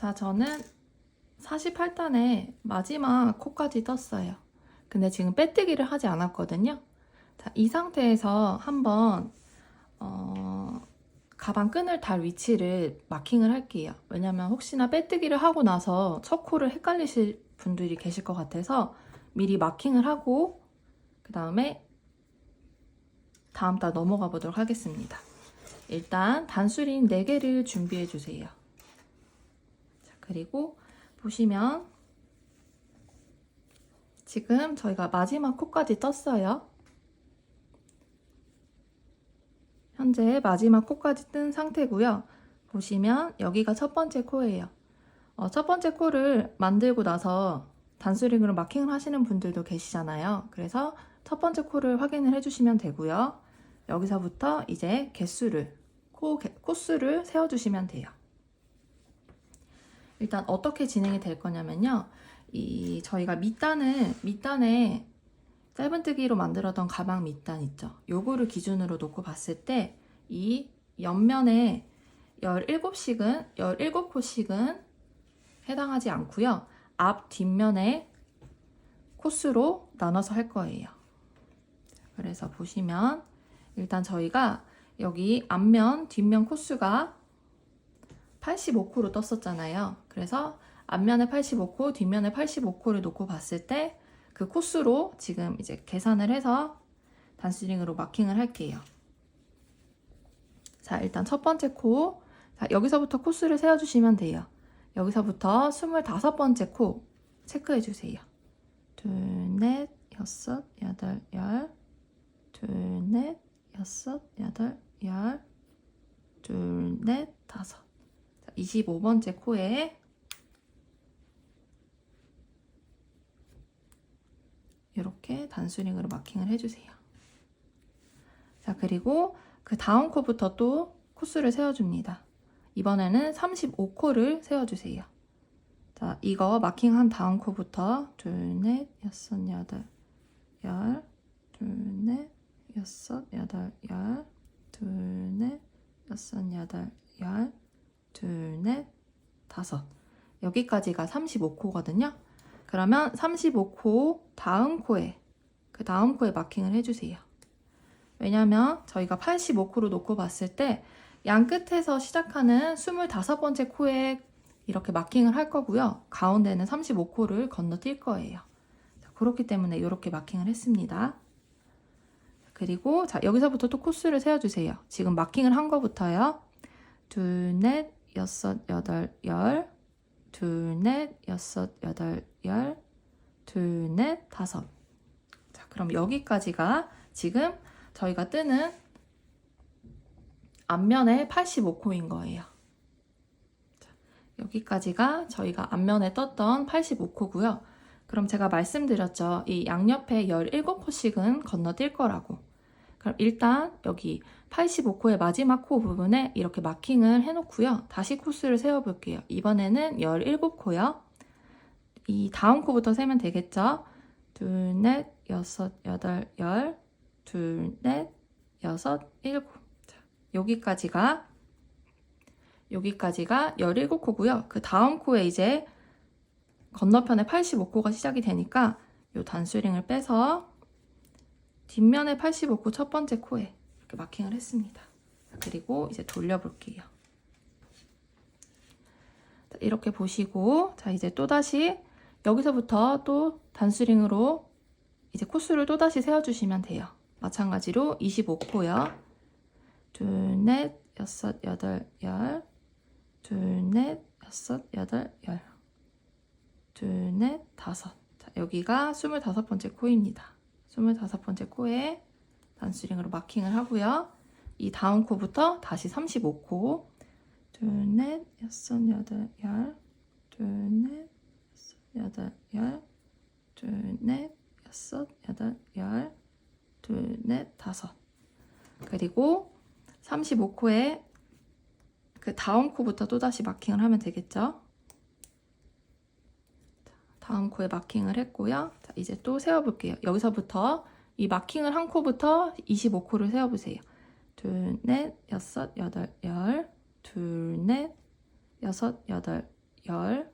자, 저는 48단의 마지막 코까지 떴어요. 근데 지금 빼뜨기를 하지 않았거든요. 자, 이 상태에서 한번 가방 끈을 달 위치를 마킹을 할게요. 왜냐면 혹시나 빼뜨기를 하고 나서 첫 코를 헷갈리실 분들이 계실 것 같아서 미리 마킹을 하고 그 다음에 다음 달 넘어가 보도록 하겠습니다. 일단 단수린 4개를 준비해 주세요. 자, 그리고 보시면 지금 저희가 마지막 코까지 떴어요. 현재 마지막 코까지 뜬 상태고요. 보시면 여기가 첫 번째 코예요. 첫 번째 코를 만들고 나서 단수링으로 마킹을 하시는 분들도 계시잖아요. 그래서 첫 번째 코를 확인을 해주시면 되고요. 여기서부터 이제 개수를, 코수를 세워주시면 돼요. 일단 어떻게 진행이 될 거냐면요. 저희가 밑단에 짧은뜨기로 만들었던 가방 밑단 있죠. 요거를 기준으로 놓고 봤을 때 이 옆면에 17코씩은 해당하지 않고요. 앞, 뒷면에 코스로 나눠서 할 거예요. 그래서 보시면 일단 저희가 여기 앞면, 뒷면 코스가 85코로 떴었잖아요. 그래서 앞면에 85코, 뒷면에 85코를 놓고 봤을 때 그 코스로 지금 이제 계산을 해서 단스링으로 마킹을 할게요. 자, 일단 첫 번째 코. 자, 여기서부터 코스를 세워주시면 돼요. 여기서부터 25번째 코 체크해 주세요. 둘, 넷, 여섯, 여덟, 열. 둘, 넷, 여섯, 여덟, 열. 둘, 넷, 다섯. 자, 25번째 코에 이렇게 단수링으로 마킹을 해주세요. 자, 그리고 그 다음 코부터 또 코스를 세워줍니다. 이번에는 35코를 세워주세요. 자, 이거 마킹한 다음 코부터 둘, 넷, 여섯, 여덟, 열. 둘, 넷, 여섯, 여덟, 열. 둘, 넷, 여섯, 여덟, 열. 둘, 넷, 다섯. 여기까지가 35코거든요. 그러면 35코 다음 코에 그 다음 코에 마킹을 해주세요. 왜냐면 저희가 85코로 놓고 봤을 때 양 끝에서 시작하는 25번째 코에 이렇게 마킹을 할 거고요. 가운데는 35코를 건너뛸 거예요. 자, 그렇기 때문에 이렇게 마킹을 했습니다. 그리고 자, 여기서부터 또 코스를 세워주세요. 지금 마킹을 한 거부터요. 둘, 넷, 여섯, 여덟, 열. 둘, 넷, 여섯, 여덟, 열. 둘, 넷, 다섯. 자, 그럼 여기까지가 지금 저희가 뜨는 앞면에 85코인 거예요. 자, 여기까지가 저희가 앞면에 떴던 85코고요. 그럼 제가 말씀드렸죠. 이 양옆에 17코씩은 건너뛸 거라고. 그럼 일단 여기 85코의 마지막 코 부분에 이렇게 마킹을 해놓고요. 다시 코스를 세워볼게요. 이번에는 17코요. 이 다음 코부터 세면 되겠죠? 둘, 넷, 여섯, 여덟, 열. 둘, 넷, 여섯, 일곱. 자, 여기까지가 17코고요. 그 다음 코에 이제 건너편에 85코가 시작이 되니까 이 단수링을 빼서 뒷면에 85코 첫 번째 코에 이렇게 마킹을 했습니다. 그리고 이제 돌려볼게요. 자, 이렇게 보시고 자, 이제 또다시 여기서부터 또 단수링으로 이제 코스를 또다시 세워주시면 돼요. 마찬가지로 25코요. 둘, 넷, 여섯, 여덟, 열. 둘, 넷, 여섯, 여덟, 열. 둘, 넷, 다섯. 자, 여기가 25번째 코입니다. 25번째 코에 단수링으로 마킹을 하고요. 이 다음 코부터 다시 35코. 둘, 넷, 여섯, 여덟, 열. 둘, 넷, 여섯, 여덟, 열. 둘, 넷, 여섯, 여덟, 열. 둘, 넷, 다섯. 그리고 35코에 그 다음 코부터 또다시 마킹을 하면 되겠죠. 다음 코에 마킹을 했고요. 자, 이제 또 세워볼게요. 여기서부터 이 마킹을 한 코부터 25코를 세워보세요. 둘, 넷, 여섯, 여덟, 열. 둘, 넷, 여섯, 여덟, 열,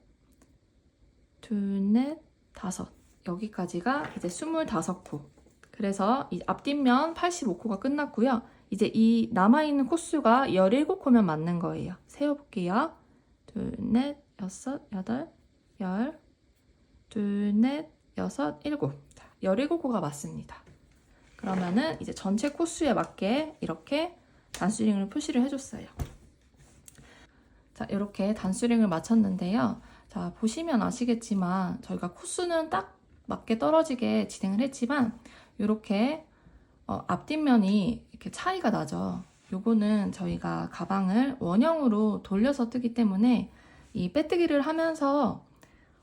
둘, 넷, 다섯. 여기까지가 이제 25코. 그래서 이 앞뒷면 85코가 끝났고요. 이제 이 남아있는 코수가 17코면 맞는 거예요. 세어볼게요. 둘, 넷, 여섯, 여덟, 열, 둘, 넷, 여섯, 일곱. 자, 17코가 맞습니다. 그러면은 이제 전체 코수에 맞게 이렇게 단수링을 표시를 해줬어요. 자, 이렇게 단수링을 마쳤는데요. 자, 보시면 아시겠지만 저희가 코수는 딱 맞게 떨어지게 진행을 했지만 이렇게 앞뒷면이 이렇게 차이가 나죠. 요거는 저희가 가방을 원형으로 돌려서 뜨기 때문에 이 빼뜨기를 하면서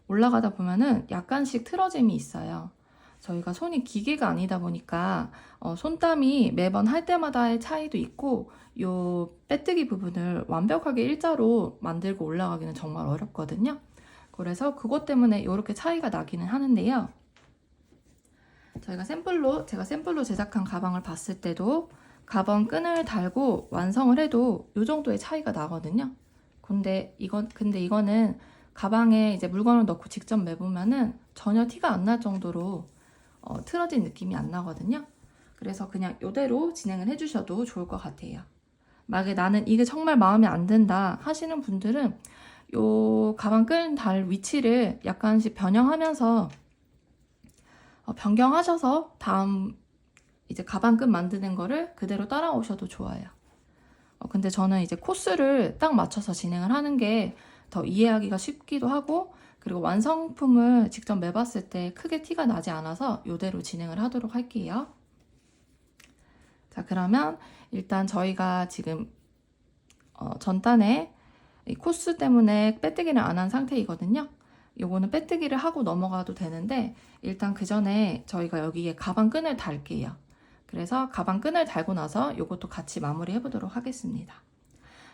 올라가다 보면은 약간씩 틀어짐이 있어요. 저희가 손이 기계가 아니다 보니까 손땀이 매번 할 때마다의 차이도 있고 요 빼뜨기 부분을 완벽하게 일자로 만들고 올라가기는 정말 어렵거든요. 그래서 그것 때문에 이렇게 차이가 나기는 하는데요. 제가 샘플로 제작한 가방을 봤을 때도 가방 끈을 달고 완성을 해도 이 정도의 차이가 나거든요. 근데 이거는 가방에 이제 물건을 넣고 직접 매보면은 전혀 티가 안 날 정도로 틀어진 느낌이 안 나거든요. 그래서 그냥 이대로 진행을 해주셔도 좋을 것 같아요. 만약에 나는 이게 정말 마음에 안 든다 하시는 분들은 요 가방 끈 달 위치를 약간씩 변형하면서 변경하셔서 다음 이제 가방 끈 만드는 거를 그대로 따라오셔도 좋아요. 근데 저는 이제 코스를 딱 맞춰서 진행을 하는 게 더 이해하기가 쉽기도 하고 그리고 완성품을 직접 매봤을 때 크게 티가 나지 않아서 이대로 진행을 하도록 할게요. 자, 그러면 일단 저희가 지금 전단에 이 코스 때문에 빼뜨기를 안 한 상태이거든요. 요거는 빼뜨기를 하고 넘어가도 되는데 일단 그 전에 저희가 여기에 가방 끈을 달게요. 그래서 가방 끈을 달고 나서 요것도 같이 마무리 해보도록 하겠습니다.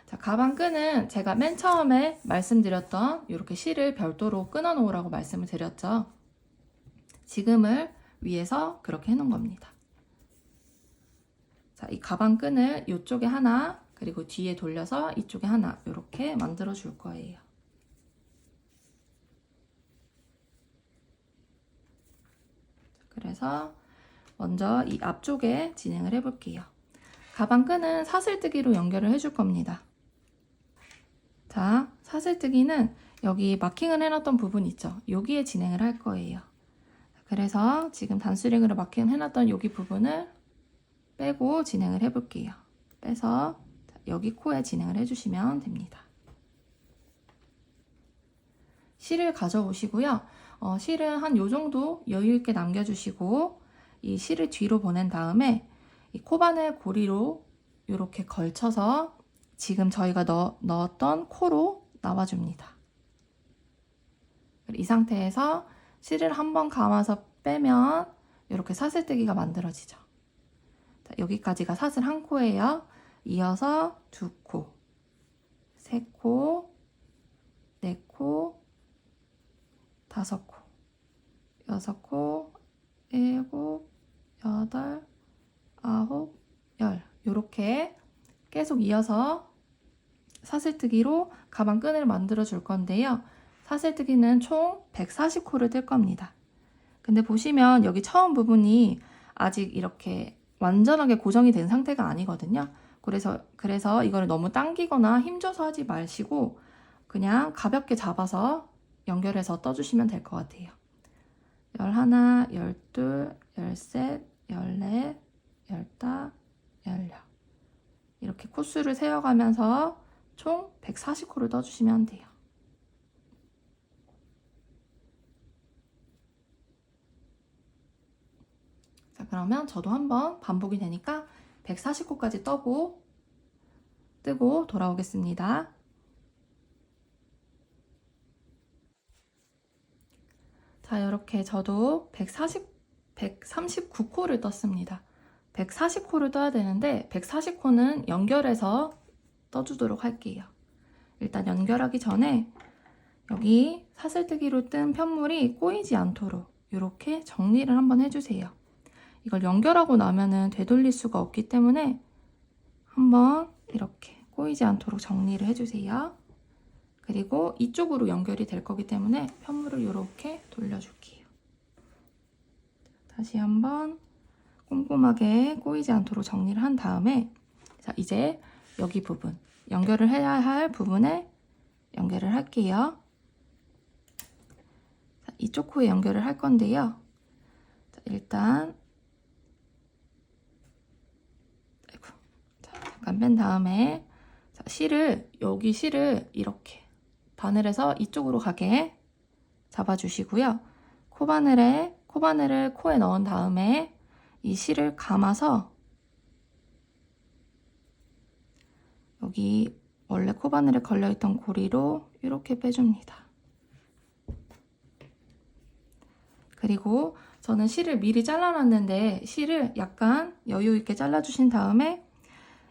자, 가방 끈은 제가 맨 처음에 말씀드렸던 이렇게 실을 별도로 끊어 놓으라고 말씀을 드렸죠. 지금을 위해서 그렇게 해놓은 겁니다. 자, 이 가방 끈을 이쪽에 하나 그리고 뒤에 돌려서 이쪽에 하나 이렇게 만들어 줄 거예요. 그래서 먼저 이 앞쪽에 진행을 해볼게요. 가방 끈은 사슬뜨기로 연결을 해줄 겁니다. 자, 사슬뜨기는 여기 마킹을 해놨던 부분 있죠? 여기에 진행을 할 거예요. 그래서 지금 단수링으로 마킹을 해놨던 여기 부분을 빼고 진행을 해볼게요. 빼서 여기 코에 진행을 해주시면 됩니다. 실을 가져오시고요. 실은 한 요 정도 여유 있게 남겨주시고 이 실을 뒤로 보낸 다음에 이 코바늘 고리로 이렇게 걸쳐서 지금 저희가 넣었던 코로 나와줍니다. 이 상태에서 실을 한번 감아서 빼면 이렇게 사슬뜨기가 만들어지죠. 자, 여기까지가 사슬 한 코예요. 이어서 두 코, 세 코, 네 코, 다섯 코, 여섯 코, 일곱, 여덟, 아홉, 열. 이렇게 계속 이어서 사슬뜨기로 가방 끈을 만들어 줄 건데요. 사슬뜨기는 총 140코를 뜰 겁니다. 근데 보시면 여기 처음 부분이 아직 이렇게 완전하게 고정이 된 상태가 아니거든요. 그래서 이거를 너무 당기거나 힘줘서 하지 마시고 그냥 가볍게 잡아서 연결해서 떠주시면 될 것 같아요. 11, 12, 13, 14, 15, 16 이렇게 코수를 세어가면서 총 140코를 떠주시면 돼요. 자, 그러면 저도 한번 반복이 되니까 140코까지 뜨고 돌아오겠습니다. 자, 이렇게 저도 139코를 떴습니다. 140코를 떠야 되는데 140코는 연결해서 떠주도록 할게요. 일단 연결하기 전에 여기 사슬뜨기로 뜬 편물이 꼬이지 않도록 이렇게 정리를 한번 해주세요. 이걸 연결하고 나면은 되돌릴 수가 없기 때문에 한번 이렇게 꼬이지 않도록 정리를 해주세요. 그리고 이쪽으로 연결이 될 거기 때문에 편물을 이렇게 돌려줄게요. 다시 한번 꼼꼼하게 꼬이지 않도록 정리를 한 다음에 자, 이제 여기 부분, 연결을 해야 할 부분에 연결을 할게요. 자, 이쪽 코에 연결을 할 건데요. 자, 일단 잠깐 뺀 다음에 자, 여기 실을 이렇게 바늘에서 이쪽으로 가게 잡아주시고요. 코바늘을 코에 넣은 다음에 이 실을 감아서 여기 원래 코바늘에 걸려있던 고리로 이렇게 빼줍니다. 그리고 저는 실을 미리 잘라놨는데 실을 약간 여유 있게 잘라주신 다음에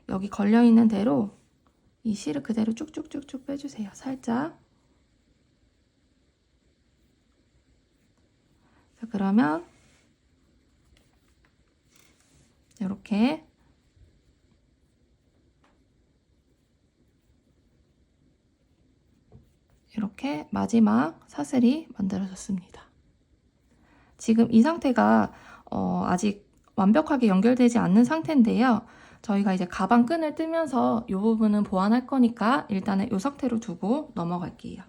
여기 걸려있는 대로 이 실을 그대로 쭉쭉쭉쭉 빼주세요. 살짝. 자, 그러면 이렇게 마지막 사슬이 만들어졌습니다. 지금 이 상태가 아직 완벽하게 연결되지 않는 상태인데요. 저희가 이제 가방 끈을 뜨면서 이 부분은 보완할 거니까 일단은 이 상태로 두고 넘어갈게요.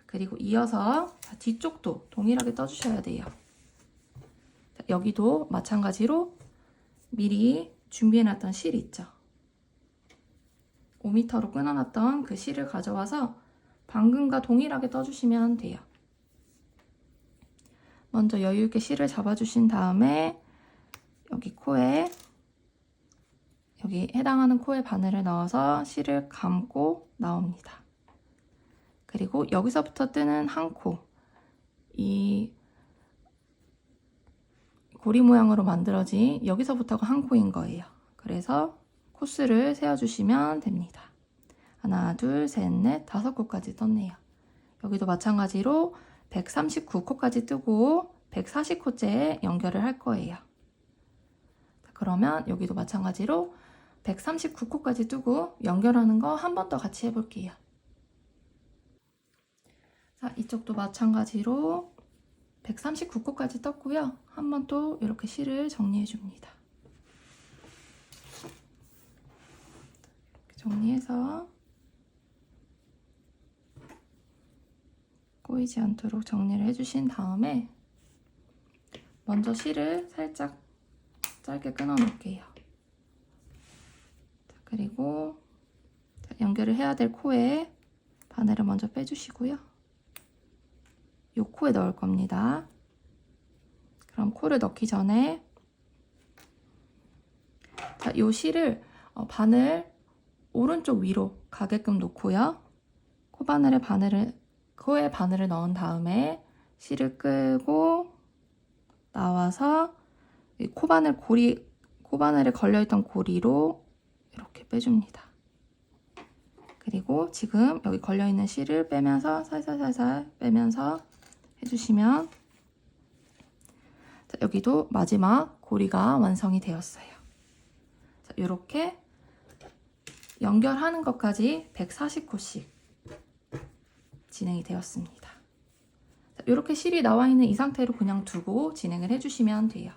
그리고 이어서 뒤쪽도 동일하게 떠주셔야 돼요. 여기도 마찬가지로 미리 준비해놨던 실 있죠. 5m로 끊어놨던 그 실을 가져와서 방금과 동일하게 떠주시면 돼요. 먼저 여유있게 실을 잡아주신 다음에 여기 해당하는 코에 바늘을 넣어서 실을 감고 나옵니다. 그리고 여기서부터 뜨는 한 코, 이 고리 모양으로 만들어진 여기서부터가 한 코인 거예요. 그래서 코스를 세워주시면 됩니다. 하나, 둘, 셋, 넷, 5코까지 떴네요. 여기도 마찬가지로 139코까지 뜨고 140코째에 연결을 할 거예요. 그러면 여기도 마찬가지로 139코까지 뜨고 연결하는 거 한 번 더 같이 해볼게요. 자, 이쪽도 마찬가지로 139코까지 떴고요. 한 번 또 이렇게 실을 정리해 줍니다. 이렇게 정리해서 꼬이지 않도록 정리를 해주신 다음에 먼저 실을 살짝 짧게 끊어 놓을게요. 그리고 연결을 해야 될 코에 바늘을 먼저 빼주시고요. 이 코에 넣을 겁니다. 그럼 코를 넣기 전에 이 실을 바늘 오른쪽 위로 가게끔 놓고요. 코에 바늘을 넣은 다음에 실을 끌고 나와서 코바늘에 걸려있던 고리로 이렇게 빼줍니다. 그리고 지금 여기 걸려있는 실을 빼면서 살살살살 빼면서 해주시면 자, 여기도 마지막 고리가 완성이 되었어요. 자, 이렇게 연결하는 것까지 140코씩 진행이 되었습니다. 자, 이렇게 실이 나와 있는 이 상태로 그냥 두고 진행을 해주시면 돼요.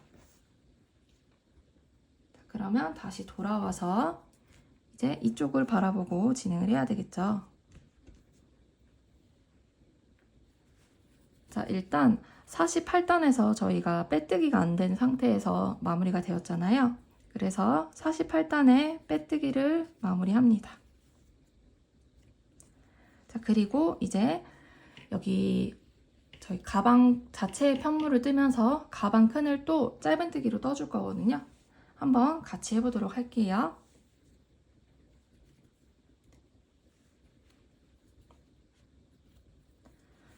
자, 그러면 다시 돌아와서 이제 이쪽을 바라보고 진행을 해야 되겠죠. 자, 일단 48단에서 저희가 빼뜨기가 안 된 상태에서 마무리가 되었잖아요. 그래서 48단에 빼뜨기를 마무리합니다. 자, 그리고 이제 여기 저희 가방 자체의 편물을 뜨면서 가방 끈을 또 짧은뜨기로 떠줄 거거든요. 한번 같이 해보도록 할게요.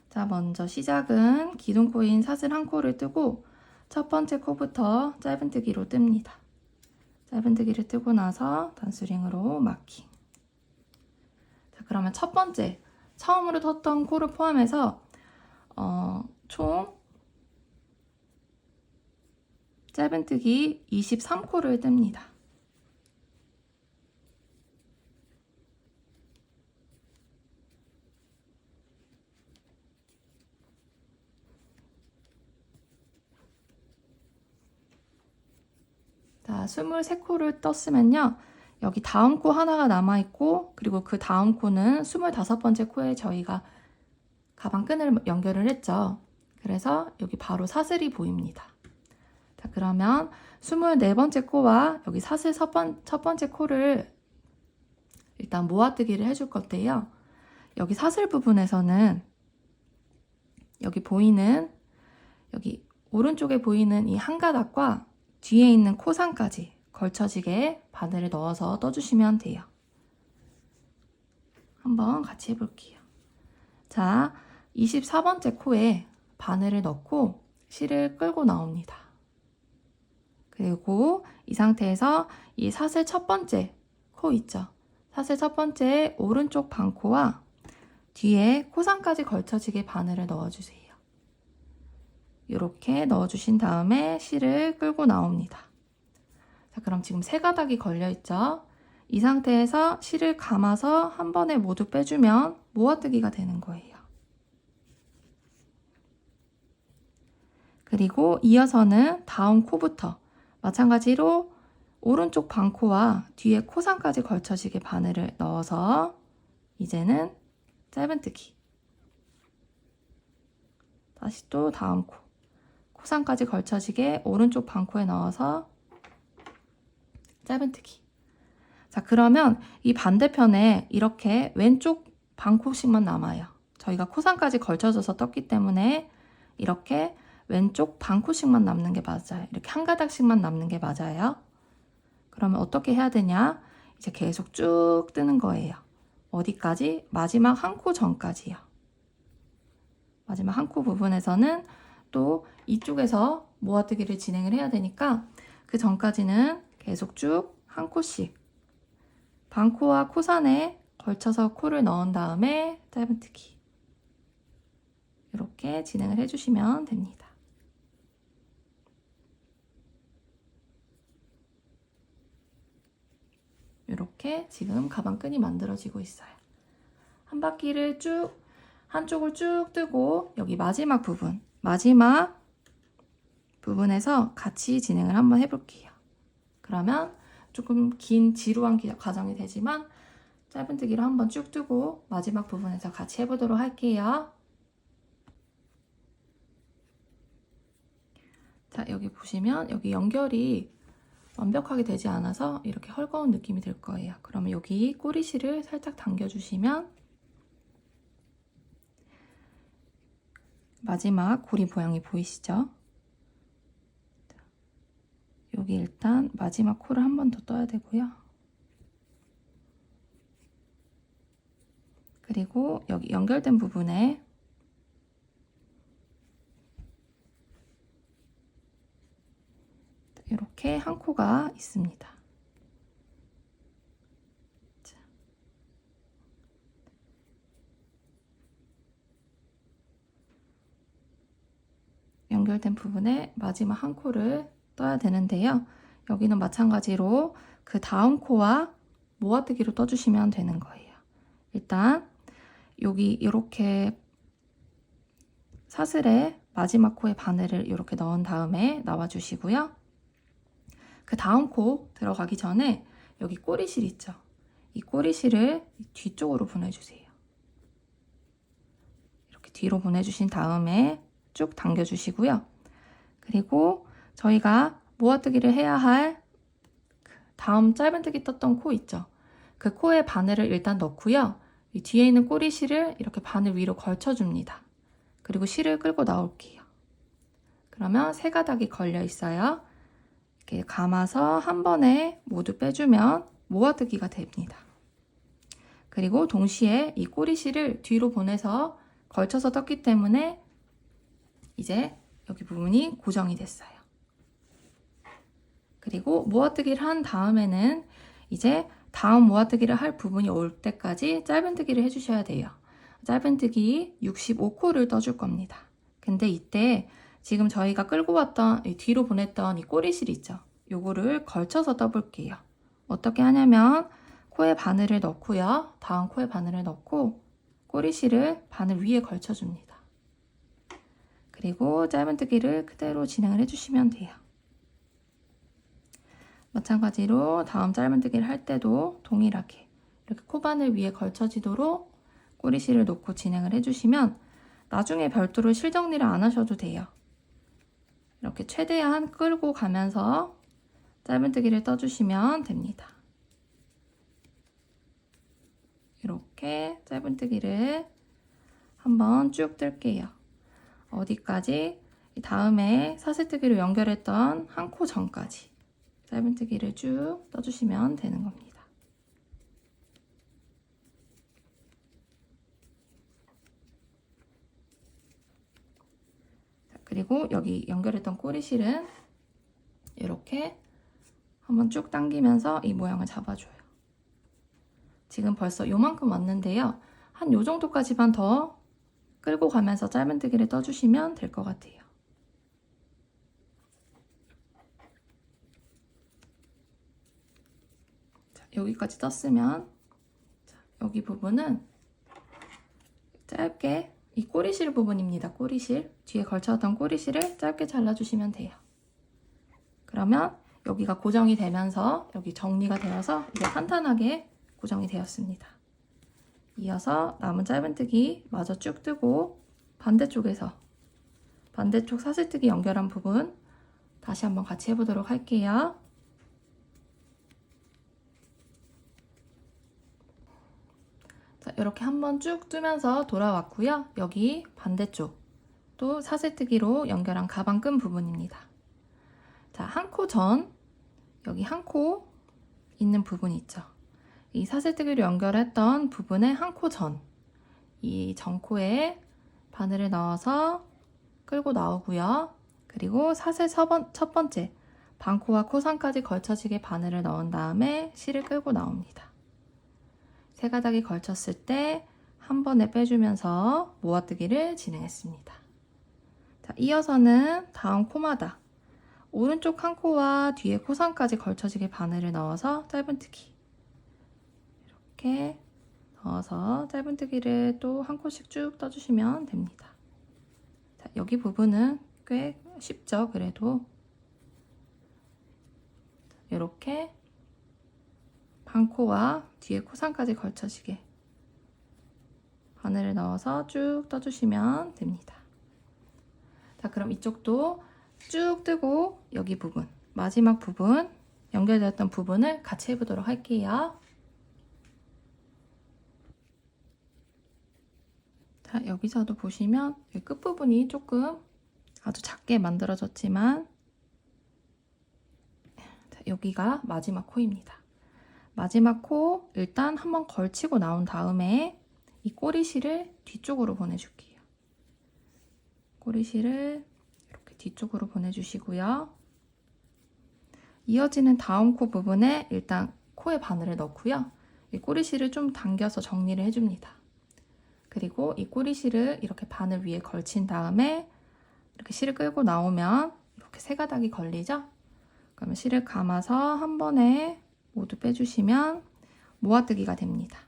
자, 먼저 시작은 기둥코인 사슬 한 코를 뜨고 첫 번째 코부터 짧은뜨기로 뜹니다. 짧은뜨기를 뜨고 나서 단수링으로 마킹. 자, 그러면 첫 번째 처음으로 떴던 코를 포함해서 총 짧은뜨기 23코를 뜹니다. 자, 23코를 떴으면요. 여기 다음 코 하나가 남아있고, 그리고 그 다음 코는 25번째 코에 저희가 가방끈을 연결을 했죠. 그래서 여기 바로 사슬이 보입니다. 자, 그러면 24번째 코와 여기 사슬 첫 번째 코를 일단 모아뜨기를 해줄 건데요. 여기 사슬 부분에서는 여기 보이는, 여기 오른쪽에 보이는 이 한 가닥과 뒤에 있는 코상까지 걸쳐지게 바늘을 넣어서 떠주시면 돼요. 한번 같이 해볼게요. 자, 24번째 코에 바늘을 넣고 실을 끌고 나옵니다. 그리고 이 상태에서 이 사슬 첫 번째 코 있죠? 사슬 첫 번째 오른쪽 반코와 뒤에 코상까지 걸쳐지게 바늘을 넣어주세요. 이렇게 넣어주신 다음에 실을 끌고 나옵니다. 자, 그럼 지금 세 가닥이 걸려있죠? 이 상태에서 실을 감아서 한 번에 모두 빼주면 모아뜨기가 되는 거예요. 그리고 이어서는 다음 코부터 마찬가지로 오른쪽 반코와 뒤에 코상까지 걸쳐지게 바늘을 넣어서 이제는 짧은뜨기. 다시 또 다음 코. 코상까지 걸쳐지게 오른쪽 반코에 넣어서 짧은뜨기. 자, 그러면 이 반대편에 이렇게 왼쪽 반코씩만 남아요. 저희가 코상까지 걸쳐져서 떴기 때문에 이렇게 왼쪽 반코씩만 남는 게 맞아요. 이렇게 한 가닥씩만 남는 게 맞아요. 그러면 어떻게 해야 되냐? 이제 계속 쭉 뜨는 거예요. 어디까지? 마지막 한 코 전까지요. 마지막 한 코 부분에서는 또 이쪽에서 모아뜨기를 진행을 해야 되니까 그 전까지는 계속 쭉 한 코씩 반코와 코산에 걸쳐서 코를 넣은 다음에 짧은뜨기 이렇게 진행을 해주시면 됩니다. 이렇게 지금 가방끈이 만들어지고 있어요. 한 바퀴를 쭉 한쪽을 쭉 뜨고 여기 마지막 부분에서 같이 진행을 한번 해볼게요. 그러면 조금 긴 지루한 과정이 되지만 짧은뜨기를 한번 쭉 뜨고 마지막 부분에서 같이 해보도록 할게요. 자, 여기 보시면 여기 연결이 완벽하게 되지 않아서 이렇게 헐거운 느낌이 들 거예요. 그러면 여기 꼬리실을 살짝 당겨주시면 마지막 고리 모양이 보이시죠? 여기 일단 마지막 코를 한 번 더 떠야 되고요. 그리고 여기 연결된 부분에 이렇게 한 코가 있습니다. 자. 연결된 부분에 마지막 한 코를 떠야 되는데요. 여기는 마찬가지로 그 다음 코와 모아뜨기로 떠주시면 되는 거예요. 일단 여기 이렇게 사슬에 마지막 코에 바늘을 이렇게 넣은 다음에 나와주시고요. 그 다음 코 들어가기 전에 여기 꼬리실 있죠? 이 꼬리실을 뒤쪽으로 보내주세요. 이렇게 뒤로 보내주신 다음에 쭉 당겨주시고요. 그리고 저희가 모아뜨기를 해야 할 다음 짧은뜨기 떴던 코 있죠? 그 코에 바늘을 일단 넣고요. 이 뒤에 있는 꼬리실을 이렇게 바늘 위로 걸쳐줍니다. 그리고 실을 끌고 나올게요. 그러면 세 가닥이 걸려 있어요. 이렇게 감아서 한 번에 모두 빼주면 모아뜨기가 됩니다. 그리고 동시에 이 꼬리실을 뒤로 보내서 걸쳐서 떴기 때문에 이제 여기 부분이 고정이 됐어요. 그리고 모아뜨기를 한 다음에는 이제 다음 모아뜨기를 할 부분이 올 때까지 짧은뜨기를 해주셔야 돼요. 짧은뜨기 65코를 떠줄 겁니다. 근데 이때 지금 저희가 끌고 왔던 뒤로 보냈던 이 꼬리실 있죠? 요거를 걸쳐서 떠볼게요. 어떻게 하냐면 코에 바늘을 넣고요. 다음 코에 바늘을 넣고 꼬리실을 바늘 위에 걸쳐줍니다. 그리고 짧은뜨기를 그대로 진행을 해주시면 돼요. 마찬가지로 다음 짧은뜨기를 할 때도 동일하게 이렇게 코바늘 위에 걸쳐지도록 꼬리실을 놓고 진행을 해주시면 나중에 별도로 실 정리를 안 하셔도 돼요. 이렇게 최대한 끌고 가면서 짧은뜨기를 떠주시면 됩니다. 이렇게 짧은뜨기를 한번 쭉 뜰게요. 어디까지? 다음에 사슬뜨기로 연결했던 한 코 전까지 짧은뜨기를 쭉 떠주시면 되는 겁니다. 자, 그리고 여기 연결했던 꼬리실은 이렇게 한번 쭉 당기면서 이 모양을 잡아줘요. 지금 벌써 요만큼 왔는데요. 한 요 정도까지만 더 끌고 가면서 짧은뜨기를 떠주시면 될 것 같아요. 자, 여기까지 떴으면 자, 여기 부분은 짧게 이 꼬리실 부분입니다. 꼬리실 뒤에 걸쳐왔던 꼬리실을 짧게 잘라주시면 돼요. 그러면 여기가 고정이 되면서 여기 정리가 되어서 이제 탄탄하게 고정이 되었습니다. 이어서 남은 짧은뜨기 마저 쭉 뜨고 반대쪽에서 반대쪽 사슬뜨기 연결한 부분 다시 한번 같이 해보도록 할게요. 자, 이렇게 한번 쭉 뜨면서 돌아왔고요. 여기 반대쪽 또 사슬뜨기로 연결한 가방끈 부분입니다. 자, 한 코 전 여기 한 코 있는 부분 있죠. 이 사슬뜨기로 연결했던 부분의 한 코 전, 이 전코에 바늘을 넣어서 끌고 나오고요. 그리고 사슬 첫 번째 반코와 코선까지 걸쳐지게 바늘을 넣은 다음에 실을 끌고 나옵니다. 세 가닥이 걸쳤을 때 한 번에 빼주면서 모아뜨기를 진행했습니다. 자, 이어서는 다음 코마다 오른쪽 한 코와 뒤에 코선까지 걸쳐지게 바늘을 넣어서 짧은뜨기 이렇게 넣어서 짧은뜨기를 또 한 코씩 쭉 떠주시면 됩니다. 자, 여기 부분은 꽤 쉽죠. 그래도 이렇게 반코와 뒤에 코선까지 걸쳐지게 바늘을 넣어서 쭉 떠주시면 됩니다. 자, 그럼 이쪽도 쭉 뜨고 여기 부분, 마지막 부분, 연결되었던 부분을 같이 해보도록 할게요. 자, 여기서도 보시면 끝부분이 조금 아주 작게 만들어졌지만 자, 여기가 마지막 코입니다. 마지막 코 일단 한번 걸치고 나온 다음에 이 꼬리실을 뒤쪽으로 보내줄게요. 꼬리실을 이렇게 뒤쪽으로 보내주시고요. 이어지는 다음 코 부분에 일단 코에 바늘을 넣고요. 이 꼬리실을 좀 당겨서 정리를 해줍니다. 그리고 이 꼬리실을 이렇게 바늘 위에 걸친 다음에 이렇게 실을 끌고 나오면 이렇게 세 가닥이 걸리죠? 그러면 실을 감아서 한 번에 모두 빼주시면 모아뜨기가 됩니다.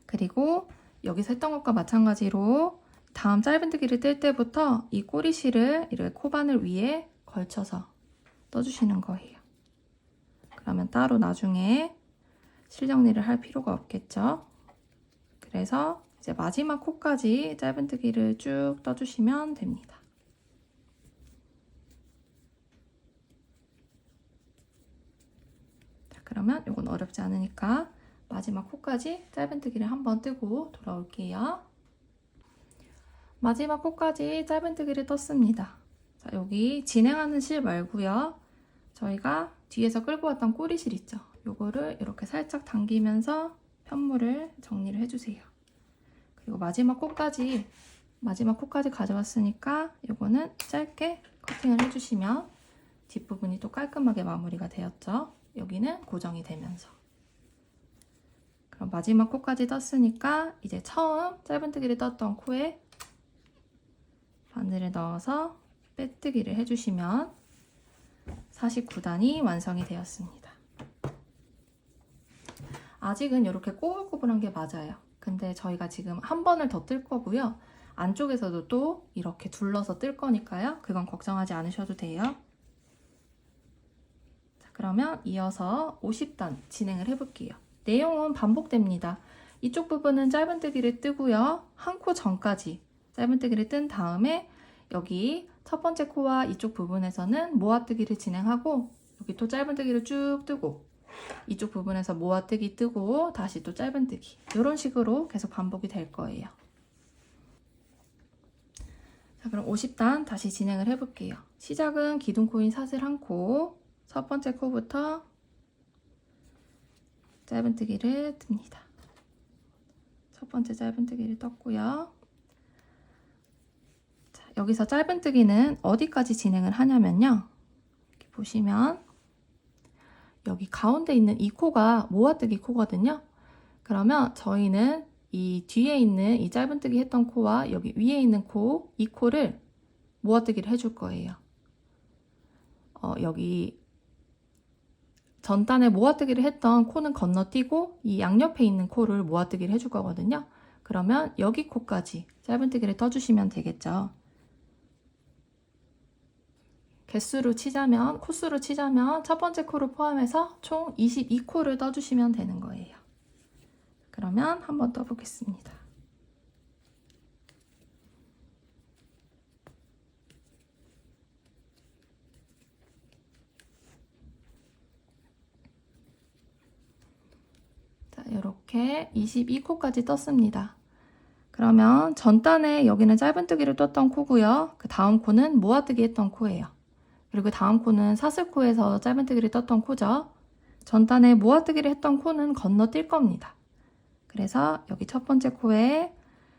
그리고 여기서 했던 것과 마찬가지로 다음 짧은뜨기를 뜰 때부터 이 꼬리실을 이렇게 코바늘 위에 걸쳐서 떠주시는 거예요. 그러면 따로 나중에 실 정리를 할 필요가 없겠죠? 그래서 이제 마지막 코까지 짧은뜨기를 쭉 떠주시면 됩니다. 자, 그러면 이건 어렵지 않으니까 마지막 코까지 짧은뜨기를 한번 뜨고 돌아올게요. 마지막 코까지 짧은뜨기를 떴습니다. 자, 여기 진행하는 실 말고요. 저희가 뒤에서 끌고 왔던 꼬리실 있죠? 요거를 이렇게 살짝 당기면서 편물을 정리를 해주세요. 그리고 마지막 코까지 가져왔으니까 요거는 짧게 커팅을 해주시면 뒷부분이 또 깔끔하게 마무리가 되었죠? 여기는 고정이 되면서. 그럼 마지막 코까지 떴으니까 이제 처음 짧은뜨기를 떴던 코에 바늘을 넣어서 빼뜨기를 해주시면 49단이 완성이 되었습니다. 아직은 이렇게 꼬불꼬불한 게 맞아요. 근데 저희가 지금 한 번을 더 뜰 거고요. 안쪽에서도 또 이렇게 둘러서 뜰 거니까요. 그건 걱정하지 않으셔도 돼요. 그러면 이어서 50단 진행을 해볼게요. 내용은 반복됩니다. 이쪽 부분은 짧은뜨기를 뜨고요. 한 코 전까지 짧은뜨기를 뜬 다음에 여기 첫 번째 코와 이쪽 부분에서는 모아뜨기를 진행하고 여기 또 짧은뜨기를 쭉 뜨고 이쪽 부분에서 모아뜨기 뜨고 다시 또 짧은뜨기 이런 식으로 계속 반복이 될 거예요. 자, 그럼 50단 다시 진행을 해볼게요. 시작은 기둥코인 사슬 한 코, 첫 번째 코부터 짧은뜨기를 뜹니다. 첫 번째 짧은뜨기를 떴고요. 자, 여기서 짧은뜨기는 어디까지 진행을 하냐면요. 이렇게 보시면 여기 가운데 있는 이 코가 모아뜨기 코거든요. 그러면 저희는 이 뒤에 있는 이 짧은뜨기 했던 코와 여기 위에 있는 코, 이 코를 모아뜨기를 해줄 거예요. 여기 전단에 모아뜨기를 했던 코는 건너뛰고 이 양옆에 있는 코를 모아뜨기를 해줄 거거든요. 그러면 여기 코까지 짧은뜨기를 떠주시면 되겠죠. 개수로 치자면, 코수로 치자면 첫 번째 코를 포함해서 총 22코를 떠주시면 되는 거예요. 그러면 한번 떠보겠습니다. 자, 이렇게 22코까지 떴습니다. 그러면 전단에 여기는 짧은뜨기를 떴던 코고요. 그 다음 코는 모아뜨기 했던 코예요. 그리고 다음 코는 사슬코에서 짧은뜨기를 떴던 코죠. 전단에 모아뜨기를 했던 코는 건너뛸 겁니다. 그래서 여기 첫 번째 코에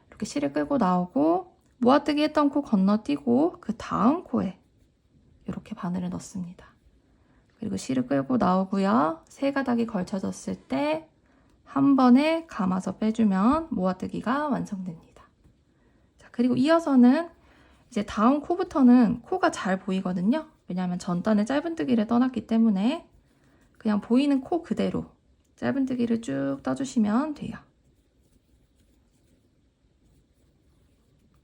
이렇게 실을 끌고 나오고 모아뜨기 했던 코 건너뛰고 그 다음 코에 이렇게 바늘을 넣습니다. 그리고 실을 끌고 나오고요. 세 가닥이 걸쳐졌을 때 한 번에 감아서 빼주면 모아뜨기가 완성됩니다. 자, 그리고 이어서는 이제 다음 코부터는 코가 잘 보이거든요. 왜냐하면 전단에 짧은뜨기를 떠났기 때문에 그냥 보이는 코 그대로 짧은뜨기를 쭉 떠주시면 돼요.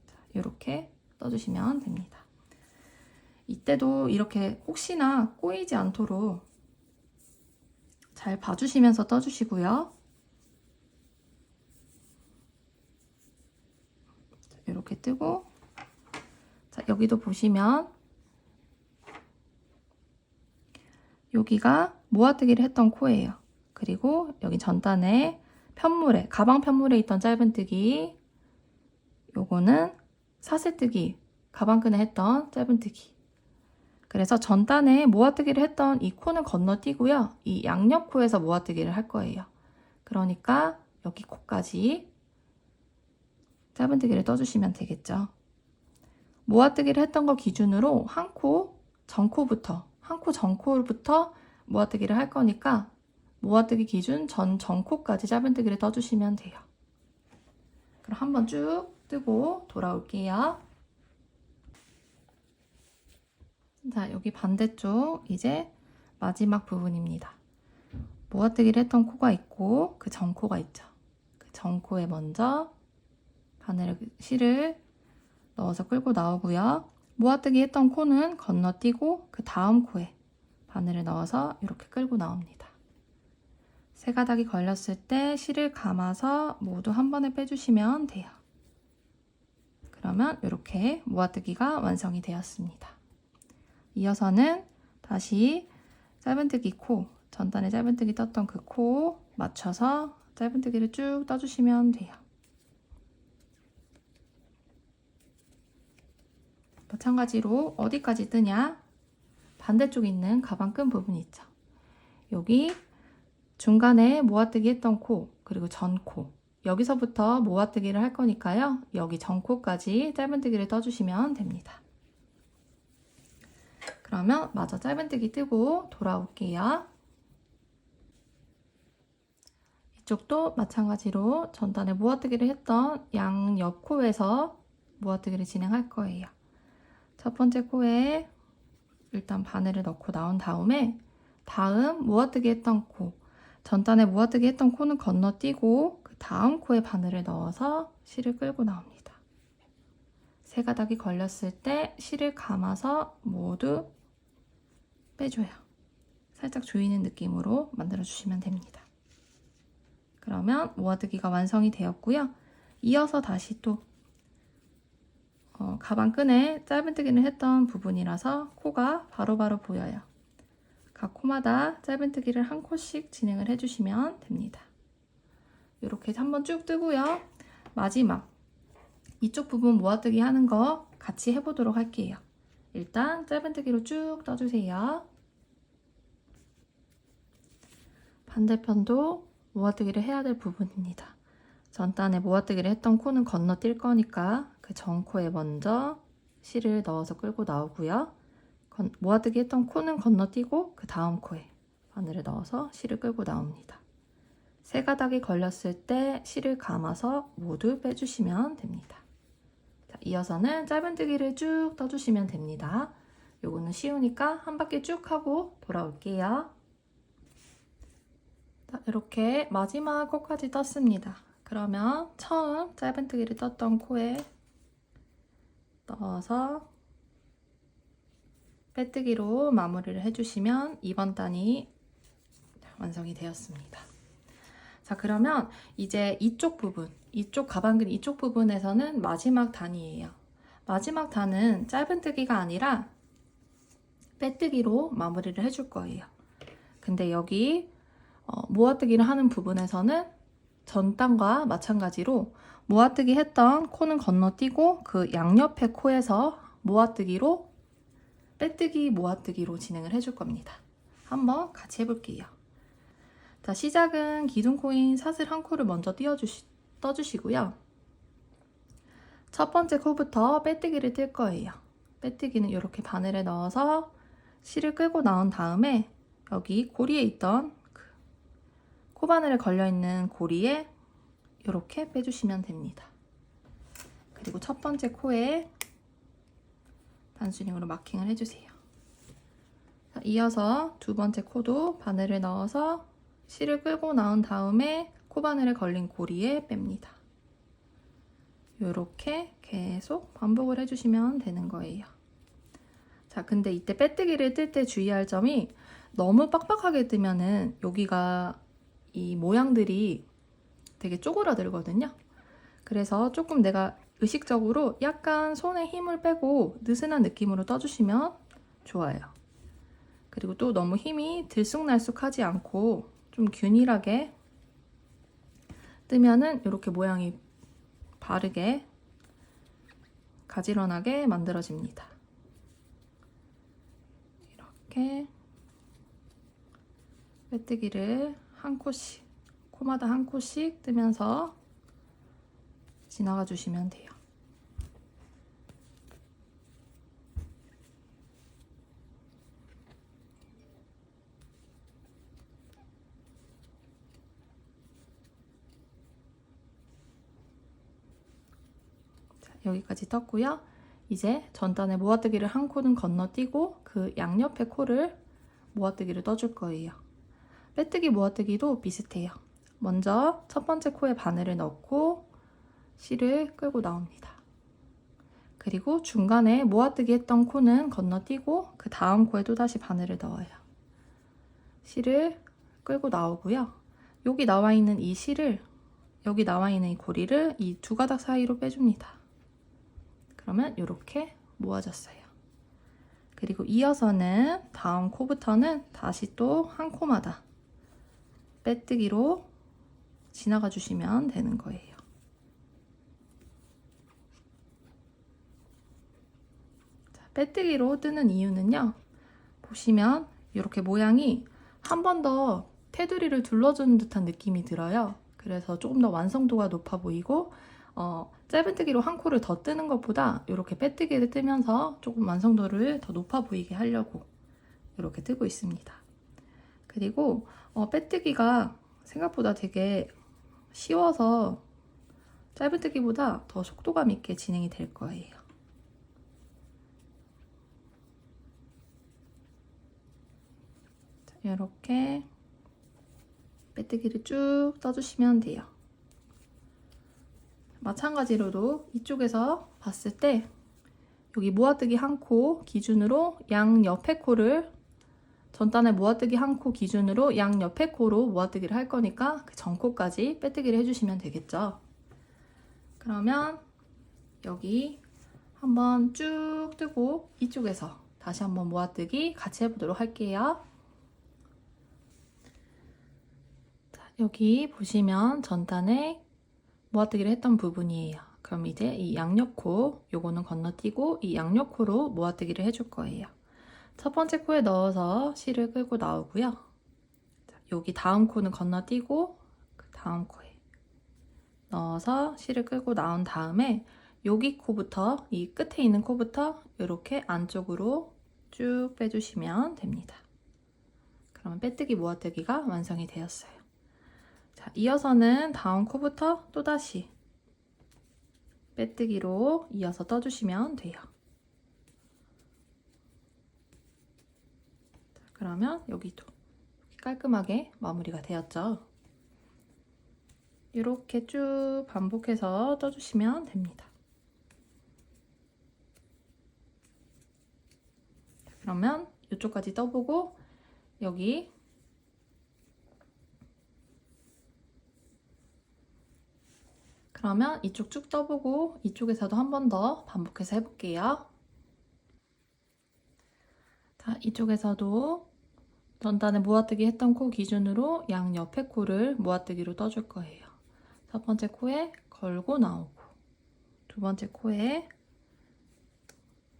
자, 이렇게 떠주시면 됩니다. 이때도 이렇게 혹시나 꼬이지 않도록 잘 봐주시면서 떠주시고요. 자, 이렇게 뜨고 자, 여기도 보시면 여기가 모아뜨기를 했던 코예요. 그리고 여기 전단에 편물에, 가방 편물에 있던 짧은뜨기, 요거는 사슬뜨기, 가방끈에 했던 짧은뜨기. 그래서 전단에 모아뜨기를 했던 이 코는 건너뛰고요. 이 양옆 코에서 모아뜨기를 할 거예요. 그러니까 여기 코까지 짧은뜨기를 떠주시면 되겠죠. 모아뜨기를 했던 거 기준으로 한 코 전코부터 모아뜨기를 할 거니까 모아뜨기 기준 전코까지 짧은뜨기를 떠주시면 돼요. 그럼 한번 쭉 뜨고 돌아올게요. 자, 여기 반대쪽 이제 마지막 부분입니다. 모아뜨기를 했던 코가 있고 그 전코가 있죠. 그 전코에 먼저 실을 넣어서 끌고 나오고요. 모아뜨기 했던 코는 건너뛰고 그 다음 코에 바늘을 넣어서 이렇게 끌고 나옵니다. 세 가닥이 걸렸을 때 실을 감아서 모두 한 번에 빼주시면 돼요. 그러면 이렇게 모아뜨기가 완성이 되었습니다. 이어서는 다시 짧은뜨기 코, 전단에 짧은뜨기 떴던 그 코 맞춰서 짧은뜨기를 쭉 떠주시면 돼요. 마찬가지로 어디까지 뜨냐? 반대쪽에 있는 가방끈 부분이 있죠. 여기 중간에 모아뜨기 했던 코, 그리고 전코, 여기서부터 모아뜨기를 할 거니까요. 여기 전코까지 짧은뜨기를 떠주시면 됩니다. 그러면 마저 짧은뜨기 뜨고 돌아올게요. 이쪽도 마찬가지로 전단에 모아뜨기를 했던 양옆 코에서 모아뜨기를 진행할 거예요. 첫 번째 코에 일단 바늘을 넣고 나온 다음에 다음 모아뜨기 했던 코, 전단에 모아뜨기 했던 코는 건너뛰고 그 다음 코에 바늘을 넣어서 실을 끌고 나옵니다. 세 가닥이 걸렸을 때 실을 감아서 모두 빼줘요. 살짝 조이는 느낌으로 만들어주시면 됩니다. 그러면 모아뜨기가 완성이 되었고요. 이어서 다시 또 가방끈에 짧은뜨기를 했던 부분이라서 코가 바로바로 보여요. 각 코마다 짧은뜨기를 한 코씩 진행을 해주시면 됩니다. 이렇게 한번 쭉 뜨고요. 마지막 이쪽 부분 모아뜨기 하는 거 같이 해보도록 할게요. 일단 짧은뜨기로 쭉 떠주세요. 반대편도 모아뜨기를 해야 될 부분입니다. 전단에 모아뜨기를 했던 코는 건너뛸 거니까 그 전 코에 먼저 실을 넣어서 끌고 나오고요. 모아뜨기 했던 코는 건너뛰고 그 다음 코에 바늘을 넣어서 실을 끌고 나옵니다. 세 가닥이 걸렸을 때 실을 감아서 모두 빼주시면 됩니다. 자, 이어서는 짧은뜨기를 쭉 떠주시면 됩니다. 요거는 쉬우니까 한 바퀴 쭉 하고 돌아올게요. 자, 이렇게 마지막 코까지 떴습니다. 그러면 처음 짧은뜨기를 떴던 코에 넣어서 빼뜨기로 마무리를 해주시면 이번 단이 완성이 되었습니다. 자, 그러면 이제 이쪽 부분, 이쪽 가방끈 이쪽 부분에서는 마지막 단이에요. 마지막 단은 짧은뜨기가 아니라 빼뜨기로 마무리를 해줄 거예요. 근데 여기 모아뜨기를 하는 부분에서는 전 단과 마찬가지로 모아뜨기 했던 코는 건너뛰고 그 양옆의 코에서 모아뜨기로 빼뜨기 모아뜨기로 진행을 해줄 겁니다. 한번 같이 해볼게요. 자, 시작은 기둥코인 사슬 한 코를 먼저 떠주시고요. 첫 번째 코부터 빼뜨기를 뜰 거예요. 빼뜨기는 이렇게 바늘에 넣어서 실을 끌고 나온 다음에 여기 고리에 있던 코바늘에 걸려있는 고리에 이렇게 빼주시면 됩니다. 그리고 첫 번째 코에 단스링으로 마킹을 해주세요. 자, 이어서 두 번째 코도 바늘을 넣어서 실을 끌고 나온 다음에 코바늘에 걸린 고리에 뺍니다. 이렇게 계속 반복을 해주시면 되는 거예요. 자, 근데 이때 빼뜨기를 뜰 때 주의할 점이 너무 빡빡하게 뜨면은 여기가 이 모양들이 되게 쪼그라들거든요. 그래서 조금 내가 의식적으로 약간 손에 힘을 빼고 느슨한 느낌으로 떠주시면 좋아요. 그리고 또 너무 힘이 들쑥날쑥하지 않고 좀 균일하게 뜨면은 이렇게 모양이 바르게 가지런하게 만들어집니다. 이렇게 빼뜨기를 한 코씩, 코마다 한 코씩 뜨면서 지나가 주시면 돼요. 자, 여기까지 떴고요. 이제 전단에 모아뜨기를 한 코는 건너뛰고 그 양옆의 코를 모아뜨기를 떠줄 거예요. 빼뜨기 모아뜨기도 비슷해요. 먼저 첫 번째 코에 바늘을 넣고 실을 끌고 나옵니다. 그리고 중간에 모아뜨기 했던 코는 건너뛰고 그 다음 코에 또다시 바늘을 넣어요. 실을 끌고 나오고요. 여기 나와 있는 이 실을, 여기 나와 있는 이 고리를 이 두 가닥 사이로 빼줍니다. 그러면 이렇게 모아졌어요. 그리고 이어서는 다음 코부터는 다시 또 한 코마다 빼뜨기로 지나가 주시면 되는 거예요. 자, 빼뜨기로 뜨는 이유는요. 보시면 이렇게 모양이 한 번 더 테두리를 둘러주는 듯한 느낌이 들어요. 그래서 조금 더 완성도가 높아 보이고 짧은뜨기로 한 코를 더 뜨는 것보다 이렇게 빼뜨기를 뜨면서 조금 완성도를 더 높아 보이게 하려고 이렇게 뜨고 있습니다. 그리고 빼뜨기가 생각보다 되게 쉬워서 짧은뜨기보다 더 속도감 있게 진행이 될 거예요. 자, 이렇게 빼뜨기를 쭉 떠주시면 돼요. 마찬가지로도 이쪽에서 봤을 때 여기 모아뜨기 한 코 기준으로 양 옆에 코를 전단에 모아뜨기 한 코 기준으로 양옆에 코로 모아뜨기를 할 거니까 그 전 코까지 빼뜨기를 해주시면 되겠죠. 그러면 여기 한번 쭉 뜨고 이쪽에서 다시 한번 모아뜨기 같이 해보도록 할게요. 자, 여기 보시면 전단에 모아뜨기를 했던 부분이에요. 그럼 이제 이 양옆코 요거는 건너뛰고 이 양옆코로 모아뜨기를 해줄 거예요. 첫 번째 코에 넣어서 실을 끌고 나오고요. 자, 여기 다음 코는 건너뛰고 그 다음 코에 넣어서 실을 끌고 나온 다음에 여기 코부터 이 끝에 있는 코부터 이렇게 안쪽으로 쭉 빼주시면 됩니다. 그러면 빼뜨기 모아뜨기가 완성이 되었어요. 자, 이어서는 다음 코부터 또다시 빼뜨기로 이어서 떠주시면 돼요. 자, 그러면 여기도 깔끔하게 마무리가 되었죠. 이렇게 쭉 반복해서 떠주시면 됩니다. 자, 그러면 이쪽까지 떠보고 여기 그러면 이쪽 쭉 떠보고 이쪽에서도 한 번 더 반복해서 해볼게요. 자, 이쪽에서도 전단에 모아뜨기 했던 코 기준으로 양 옆에 코를 모아뜨기로 떠줄 거예요. 첫 번째 코에 걸고 나오고 두 번째 코에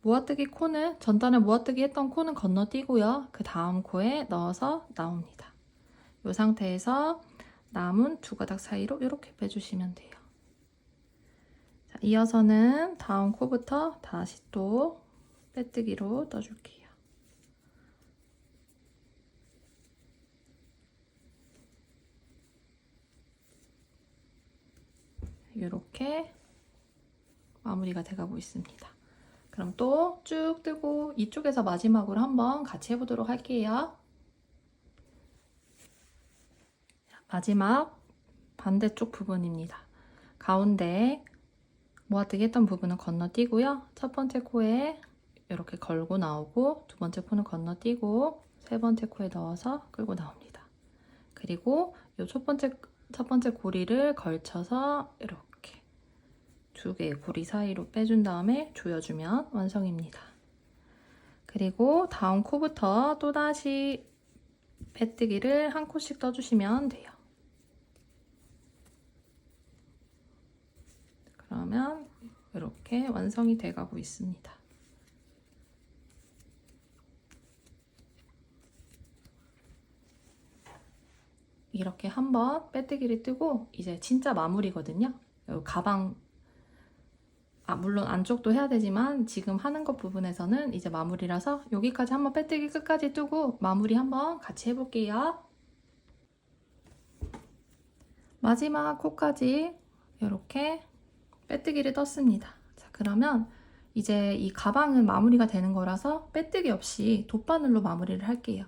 모아뜨기 코는 전단에 모아뜨기 했던 코는 건너뛰고요. 그 다음 코에 넣어서 나옵니다. 이 상태에서 남은 두 가닥 사이로 이렇게 빼주시면 돼요. 자, 이어서는 다음 코부터 다시 또 빼뜨기로 떠줄게요. 이렇게 마무리가 돼가고 있습니다. 그럼 또 쭉 뜨고 이쪽에서 마지막으로 한번 같이 해보도록 할게요. 마지막 반대쪽 부분입니다. 가운데 모아뜨기 했던 부분은 건너뛰고요. 첫 번째 코에 이렇게 걸고 나오고 두 번째 코는 건너뛰고 세 번째 코에 넣어서 끌고 나옵니다. 그리고 이 첫 번째 고리를 걸쳐서 이렇게 두 개의 고리 사이로 빼준 다음에 조여주면 완성입니다. 그리고 다음 코부터 또다시 빼뜨기를 한 코씩 떠주시면 돼요. 그러면 이렇게 완성이 돼가고 있습니다. 이렇게 한번 빼뜨기를 뜨고 이제 진짜 마무리거든요. 가방 물론 안쪽도 해야 되지만 지금 하는 것 부분에서는 이제 마무리라서 여기까지 한번 빼뜨기 끝까지 뜨고 마무리 한번 같이 해볼게요. 마지막 코까지 이렇게 빼뜨기를 떴습니다. 자, 그러면 이제 이 가방은 마무리가 되는 거라서 빼뜨기 없이 돗바늘로 마무리를 할게요.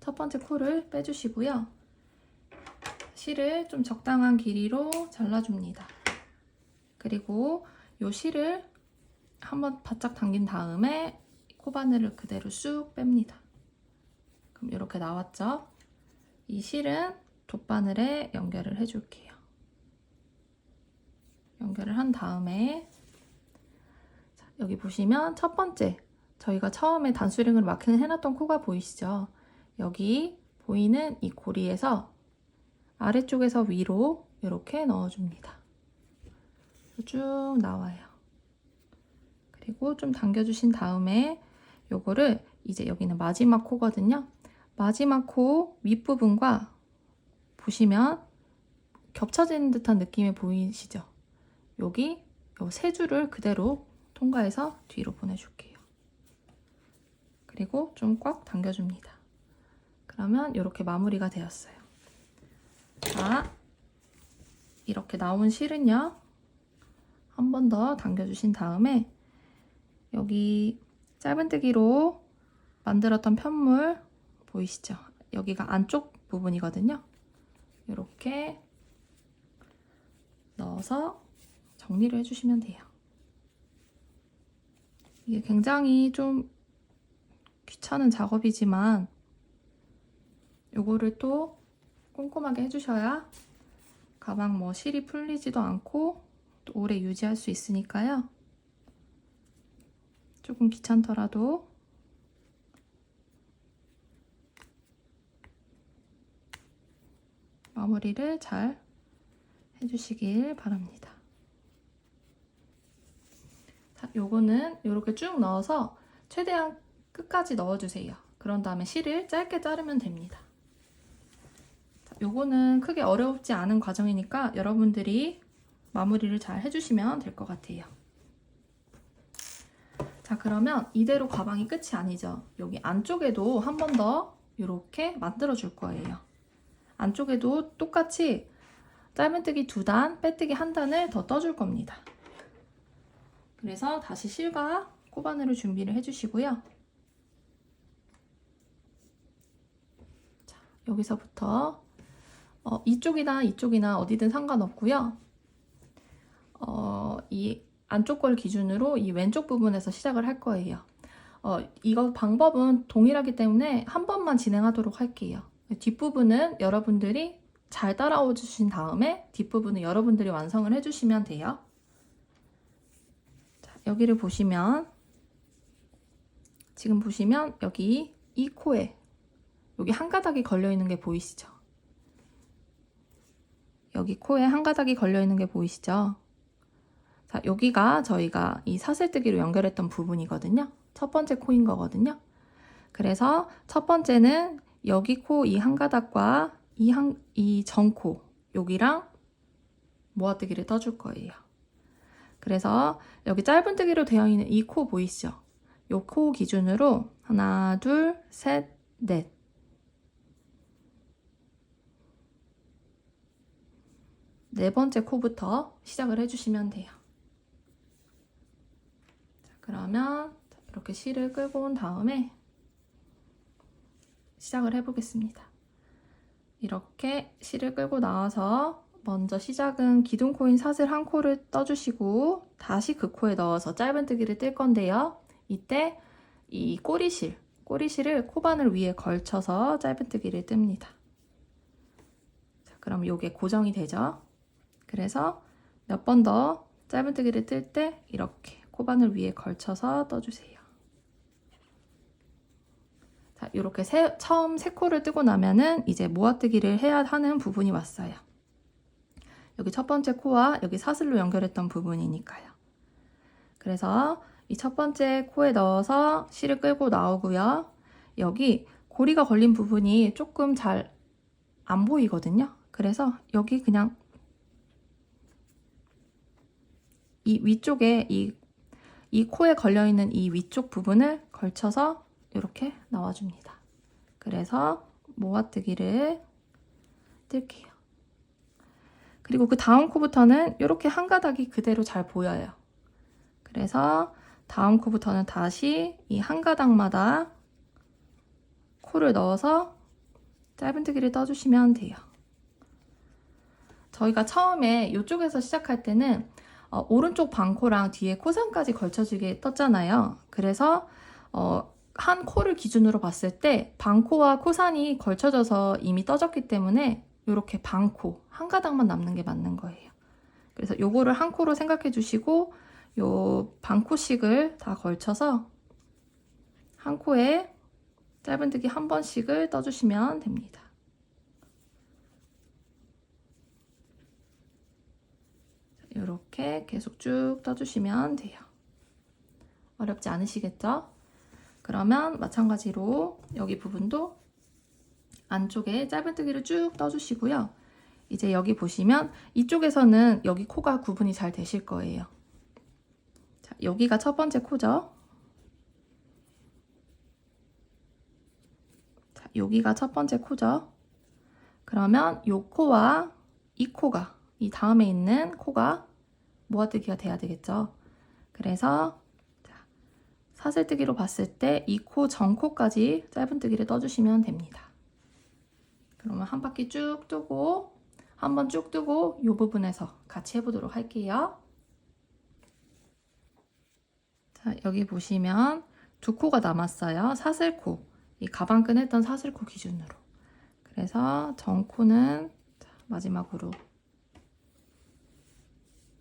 첫 번째 코를 빼주시고요. 실을 좀 적당한 길이로 잘라줍니다. 그리고 이 실을 한번 바짝 당긴 다음에 코바늘을 그대로 쑥 뺍니다. 그럼 이렇게 나왔죠? 이 실은 돗바늘에 연결을 해줄게요. 연결을 한 다음에 자, 여기 보시면 첫 번째 저희가 처음에 단수링으로 마킹을 해놨던 코가 보이시죠? 여기 보이는 이 고리에서 아래쪽에서 위로 이렇게 넣어줍니다. 쭉 나와요. 그리고 좀 당겨주신 다음에 요거를 이제 여기는 마지막 코거든요. 마지막 코 윗부분과 보시면 겹쳐지는 듯한 느낌이 보이시죠? 여기 요 세 줄을 그대로 통과해서 뒤로 보내줄게요. 그리고 좀 꽉 당겨줍니다. 그러면 이렇게 마무리가 되었어요. 자, 이렇게 나온 실은요. 한 번 더 당겨주신 다음에 여기 짧은뜨기로 만들었던 편물 보이시죠? 여기가 안쪽 부분이거든요. 이렇게 넣어서 정리를 해주시면 돼요. 이게 굉장히 좀 귀찮은 작업이지만 요거를 또 꼼꼼하게 해주셔야 가방 뭐 실이 풀리지도 않고 또 오래 유지할 수 있으니까요. 조금 귀찮더라도 마무리를 잘 해주시길 바랍니다. 자, 요거는 이렇게 쭉 넣어서 최대한 끝까지 넣어주세요. 그런 다음에 실을 짧게 자르면 됩니다. 자, 요거는 크게 어렵지 않은 과정이니까 여러분들이 마무리를 잘 해주시면 될 것 같아요. 자, 그러면 이대로 가방이 끝이 아니죠. 여기 안쪽에도 한 번 더 이렇게 만들어 줄 거예요. 안쪽에도 똑같이 짧은뜨기 2단, 빼뜨기 1단을 더 떠줄 겁니다. 그래서 다시 실과 코바늘을 준비를 해주시고요. 자, 여기서부터 이쪽이나 이쪽이나 어디든 상관없고요. 이 안쪽 걸 기준으로 이 왼쪽 부분에서 시작을 할 거예요. 이거 방법은 동일하기 때문에 한 번만 진행하도록 할게요. 뒷부분은 여러분들이 잘 따라오 주신 다음에 뒷부분은 여러분들이 완성을 해주시면 돼요. 자, 여기를 보시면 지금 보시면 여기 이 코에 여기 한 가닥이 걸려 있는 게 보이시죠? 여기 코에 한 가닥이 걸려 있는 게 보이시죠? 자, 여기가 저희가 이 사슬뜨기로 연결했던 부분이거든요. 첫 번째 코인 거거든요. 그래서 첫 번째는 여기 코 이 한 가닥과 이 전코 여기랑 모아뜨기를 떠줄 거예요. 그래서 여기 짧은뜨기로 되어 있는 이 코 보이시죠? 이 코 기준으로 하나, 둘, 셋, 넷. 네 번째 코부터 시작을 해주시면 돼요. 자, 그러면 이렇게 실을 끌고 온 다음에 시작을 해보겠습니다. 이렇게 실을 끌고 나와서 먼저 시작은 기둥코인 사슬 한 코를 떠주시고 다시 그 코에 넣어서 짧은뜨기를 뜰 건데요. 이때 이 꼬리실을 코바늘 위에 걸쳐서 짧은뜨기를 뜹니다. 자, 그럼 이게 고정이 되죠. 그래서 몇 번 더 짧은뜨기를 뜰 때 이렇게 코바늘 위에 걸쳐서 떠주세요. 자, 이렇게 처음 세 코를 뜨고 나면은 이제 모아뜨기를 해야 하는 부분이 왔어요. 여기 첫 번째 코와 여기 사슬로 연결했던 부분이니까요. 그래서 이 첫 번째 코에 넣어서 실을 끌고 나오고요. 여기 고리가 걸린 부분이 조금 잘 안 보이거든요. 그래서 여기 그냥 이 위쪽에 이 코에 걸려있는 이 위쪽 부분을 걸쳐서 이렇게 넣어줍니다. 그래서 모아뜨기를 뜰게요. 그리고 그 다음 코부터는 이렇게 한 가닥이 그대로 잘 보여요. 그래서 다음 코부터는 다시 이 한 가닥마다 코를 넣어서 짧은뜨기를 떠주시면 돼요. 저희가 처음에 이쪽에서 시작할 때는 오른쪽 반코랑 뒤에 코선까지 걸쳐지게 떴잖아요. 그래서 한 코를 기준으로 봤을 때 반코와 코산이 걸쳐져서 이미 떠졌기 때문에 이렇게 반코 한 가닥만 남는 게 맞는 거예요. 그래서 요거를 한 코로 생각해 주시고 요 반코씩을 다 걸쳐서 한 코에 짧은뜨기 한 번씩을 떠주시면 됩니다. 이렇게 계속 쭉 떠주시면 돼요. 어렵지 않으시겠죠? 그러면 마찬가지로 여기 부분도 안쪽에 짧은뜨기를 쭉 떠주시고요. 이제 여기 보시면 이쪽에서는 여기 코가 구분이 잘 되실 거예요. 자, 여기가 첫 번째 코죠. 자, 여기가 첫 번째 코죠. 그러면 이 코와 이 코가 이 다음에 있는 코가 모아뜨기가 돼야 되겠죠. 그래서 사슬뜨기로 봤을 때 이 코 전코까지 짧은뜨기를 떠주시면 됩니다. 그러면 한 바퀴 쭉 뜨고 한 번 쭉 뜨고 이 부분에서 같이 해보도록 할게요. 자, 여기 보시면 두 코가 남았어요. 사슬코, 이 가방끈 했던 사슬코 기준으로. 그래서 정코는 마지막으로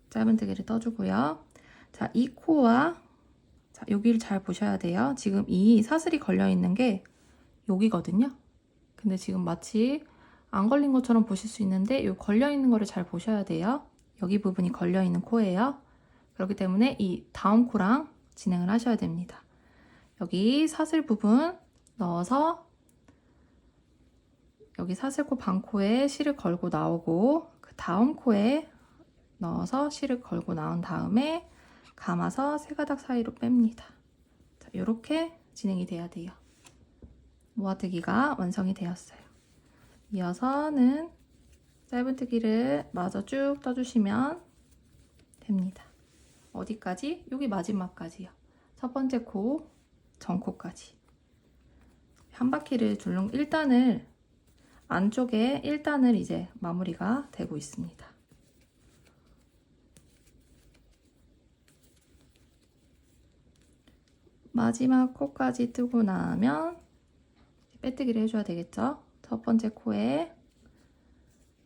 짧은뜨기를 떠주고요. 자, 이 코와 자, 여기를 잘 보셔야 돼요. 지금 이 사슬이 걸려있는 게 여기거든요. 근데 지금 마치 안 걸린 것처럼 보실 수 있는데 이 걸려있는 거를 잘 보셔야 돼요. 여기 부분이 걸려있는 코예요. 그렇기 때문에 이 다음 코랑 진행을 하셔야 됩니다. 여기 사슬 부분 넣어서 여기 사슬코 반코에 실을 걸고 나오고 그 다음 코에 넣어서 실을 걸고 나온 다음에 감아서 세 가닥 사이로 뺍니다. 자, 이렇게 진행이 돼야 돼요. 모아뜨기가 완성이 되었어요. 이어서는 짧은뜨기를 마저 쭉 떠주시면 됩니다. 어디까지? 여기 마지막까지요. 첫 번째 코, 전코까지. 한 바퀴를 1단을 안쪽에 1단을 이제 마무리가 되고 있습니다. 마지막 코까지 뜨고 나면 빼뜨기를 해줘야 되겠죠? 첫 번째 코에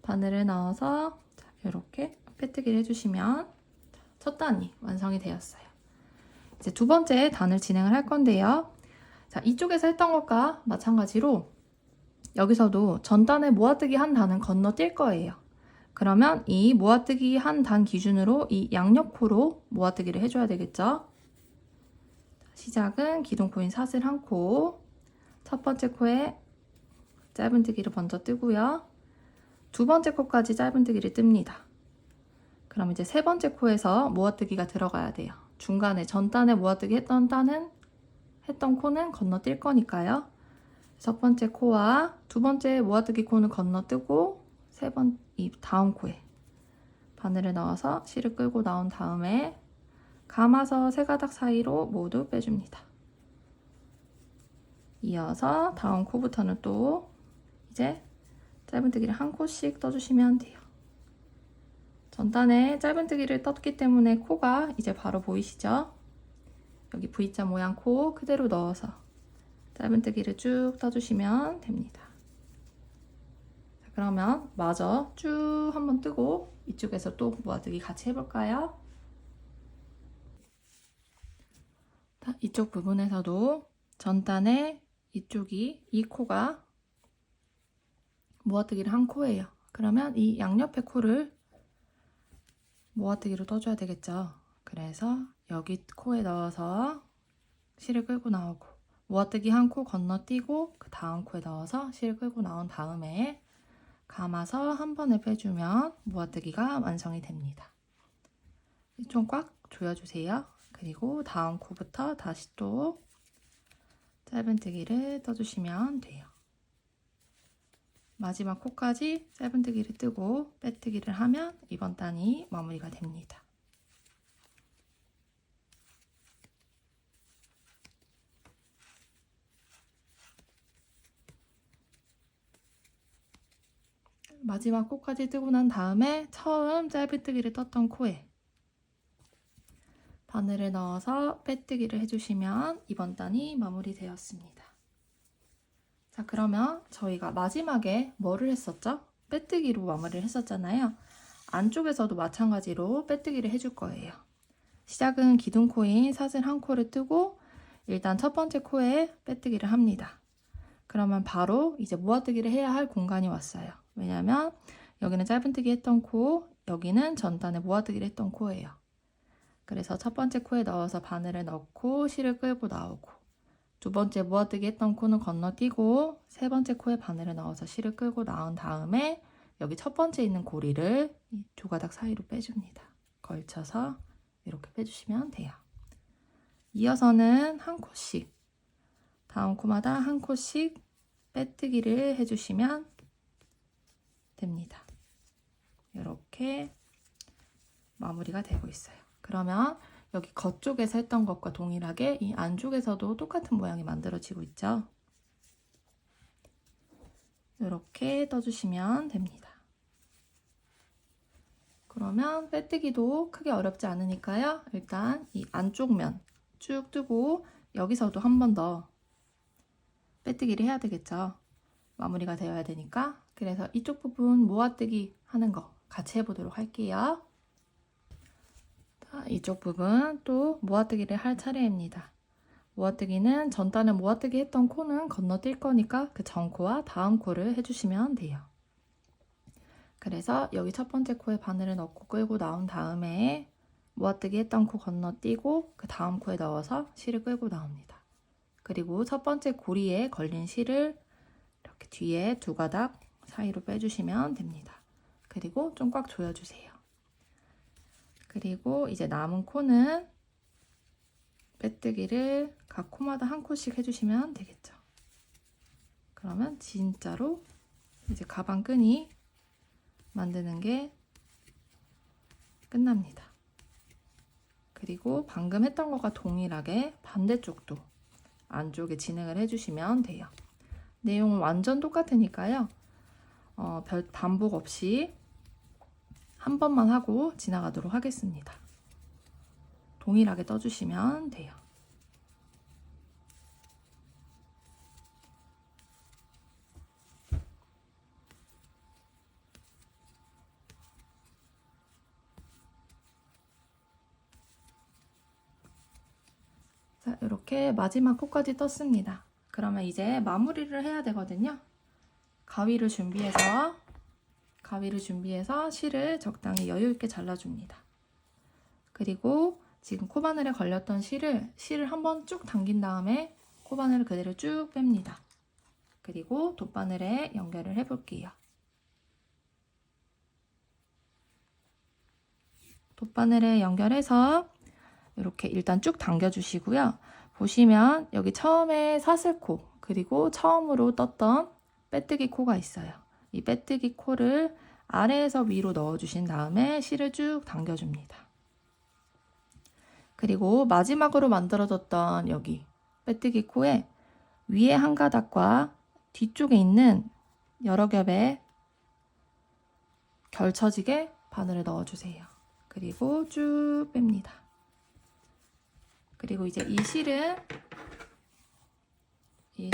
바늘을 넣어서 이렇게 빼뜨기를 해주시면 첫 단이 완성이 되었어요. 이제 두 번째 단을 진행을 할 건데요. 자, 이쪽에서 했던 것과 마찬가지로 여기서도 전단에 모아뜨기 한 단은 건너뛸 거예요. 그러면 이 모아뜨기 한 단 기준으로 이 양옆코로 모아뜨기를 해줘야 되겠죠? 시작은 기둥코인 사슬 한 코, 첫 번째 코에 짧은뜨기를 먼저 뜨고요. 두 번째 코까지 짧은뜨기를 뜹니다. 그럼 이제 세 번째 코에서 모아뜨기가 들어가야 돼요. 중간에 전단에 모아뜨기 했던 코는 건너뛸 거니까요. 첫 번째 코와 두 번째 모아뜨기 코는 건너뜨고 이 다음 코에 바늘을 넣어서 실을 끌고 나온 다음에 감아서 세 가닥 사이로 모두 빼줍니다. 이어서 다음 코부터는 또 이제 짧은뜨기를 한 코씩 떠주시면 돼요. 전단에 짧은뜨기를 떴기 때문에 코가 이제 바로 보이시죠? 여기 V자 모양 코 그대로 넣어서 짧은뜨기를 쭉 떠주시면 됩니다. 자, 그러면 마저 쭉 한번 뜨고 이쪽에서 또 모아뜨기 같이 해볼까요? 자, 이쪽 부분에서도 전단에 이 코가 모아뜨기를 한 코예요. 그러면 이 양옆의 코를 모아뜨기로 떠줘야 되겠죠. 그래서 여기 코에 넣어서 실을 끌고 나오고 모아뜨기 한 코 건너뛰고 그 다음 코에 넣어서 실을 끌고 나온 다음에 감아서 한 번에 빼주면 모아뜨기가 완성이 됩니다. 좀 꽉 조여주세요. 그리고 다음 코부터 다시 또 짧은뜨기를 떠주시면 돼요. 마지막 코까지 짧은뜨기를 뜨고 빼뜨기를 하면 이번 단이 마무리가 됩니다. 마지막 코까지 뜨고 난 다음에 처음 짧은뜨기를 떴던 코에 바늘을 넣어서 빼뜨기를 해주시면 이번 단이 마무리되었습니다. 자, 그러면 저희가 마지막에 뭐를 했었죠? 빼뜨기로 마무리를 했었잖아요. 안쪽에서도 마찬가지로 빼뜨기를 해줄 거예요. 시작은 기둥코인 사슬 한 코를 뜨고 일단 첫 번째 코에 빼뜨기를 합니다. 그러면 바로 이제 모아뜨기를 해야 할 공간이 왔어요. 왜냐면 여기는 짧은뜨기 했던 코, 여기는 전단에 모아뜨기를 했던 코예요. 그래서 첫 번째 코에 넣어서 바늘을 넣고 실을 끌고 나오고 두 번째 모아뜨기 했던 코는 건너뛰고 세 번째 코에 바늘을 넣어서 실을 끌고 나온 다음에 여기 첫 번째 있는 고리를 두 가닥 사이로 빼줍니다. 걸쳐서 이렇게 빼주시면 돼요. 이어서는 한 코씩 다음 코마다 한 코씩 빼뜨기를 해주시면 됩니다. 이렇게 마무리가 되고 있어요. 그러면 여기 겉쪽에서 했던 것과 동일하게 이 안쪽에서도 똑같은 모양이 만들어지고 있죠. 이렇게 떠주시면 됩니다. 그러면 빼뜨기도 크게 어렵지 않으니까요. 일단 이 안쪽 면 쭉 뜨고 여기서도 한 번 더 빼뜨기를 해야 되겠죠. 마무리가 되어야 되니까. 그래서 이쪽 부분 모아뜨기 하는 거 같이 해보도록 할게요. 자, 이쪽 부분 또 모아뜨기를 할 차례입니다. 모아뜨기는 전단을 모아뜨기 했던 코는 건너뛸 거니까 그 전 코와 다음 코를 해주시면 돼요. 그래서 여기 첫 번째 코에 바늘을 넣고 끌고 나온 다음에 모아뜨기 했던 코 건너뛰고 그 다음 코에 넣어서 실을 끌고 나옵니다. 그리고 첫 번째 고리에 걸린 실을 이렇게 뒤에 두 가닥 사이로 빼주시면 됩니다. 그리고 좀 꽉 조여주세요. 그리고 이제 남은 코는 빼뜨기를 각 코마다 한 코씩 해주시면 되겠죠. 그러면 진짜로 이제 가방 끈이 만드는 게 끝납니다. 그리고 방금 했던 것과 동일하게 반대쪽도 안쪽에 진행을 해주시면 돼요. 내용은 완전 똑같으니까요. 별 반복 없이 한 번만 하고 지나가도록 하겠습니다. 동일하게 떠주시면 돼요. 자, 이렇게 마지막 코까지 떴습니다. 그러면 이제 마무리를 해야 되거든요. 가위를 준비해서 실을 적당히 여유 있게 잘라줍니다. 그리고 지금 코바늘에 걸렸던 실을 한번 쭉 당긴 다음에 코바늘을 그대로 쭉 뺍니다. 그리고 돗바늘에 연결을 해볼게요. 돗바늘에 연결해서 이렇게 일단 쭉 당겨주시고요. 보시면 여기 처음에 사슬코 그리고 처음으로 떴던 빼뜨기 코가 있어요. 이 빼뜨기 코를 아래에서 위로 넣어주신 다음에 실을 쭉 당겨줍니다. 그리고 마지막으로 만들어졌던 여기 빼뜨기 코에 위에 한 가닥과 뒤쪽에 있는 여러 겹에 걸쳐지게 바늘을 넣어주세요. 그리고 쭉 뺍니다. 그리고 이제 이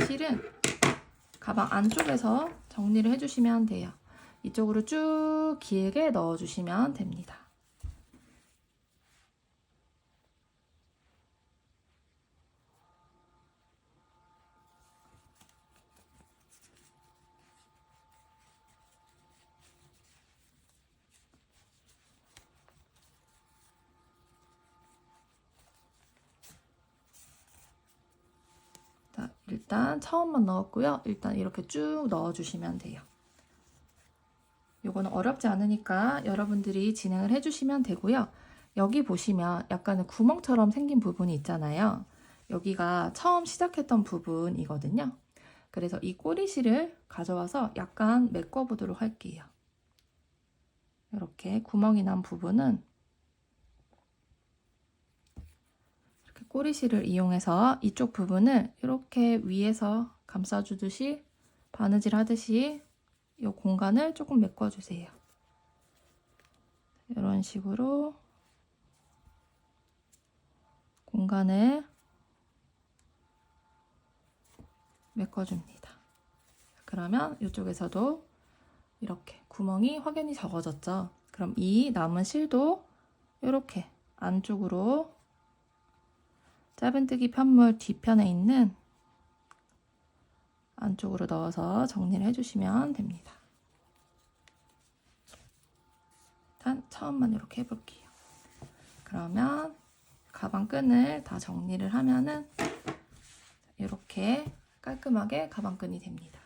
실은 가방 안쪽에서 정리를 해주시면 돼요. 이쪽으로 쭉 길게 넣어주시면 됩니다. 자, 일단 처음만 넣었고요. 일단 이렇게 쭉 넣어주시면 돼요. 요거는 어렵지 않으니까 여러분들이 진행을 해주시면 되고요. 여기 보시면 약간의 구멍처럼 생긴 부분이 있잖아요. 여기가 처음 시작했던 부분이거든요. 그래서 이 꼬리실을 가져와서 약간 메꿔보도록 할게요. 이렇게 구멍이 난 부분은 이렇게 꼬리실을 이용해서 이쪽 부분을 이렇게 위에서 감싸주듯이 바느질 하듯이 이 공간을 조금 메꿔주세요. 이런 식으로 공간을 메꿔줍니다. 그러면 이쪽에서도 이렇게 구멍이 확연히 적어졌죠. 그럼 이 남은 실도 이렇게 안쪽으로 짧은뜨기 편물 뒤편에 있는 안쪽으로 넣어서 정리를 해주시면 됩니다. 일단 처음만 이렇게 해볼게요. 그러면 가방 끈을 다 정리를 하면은 이렇게 깔끔하게 가방 끈이 됩니다.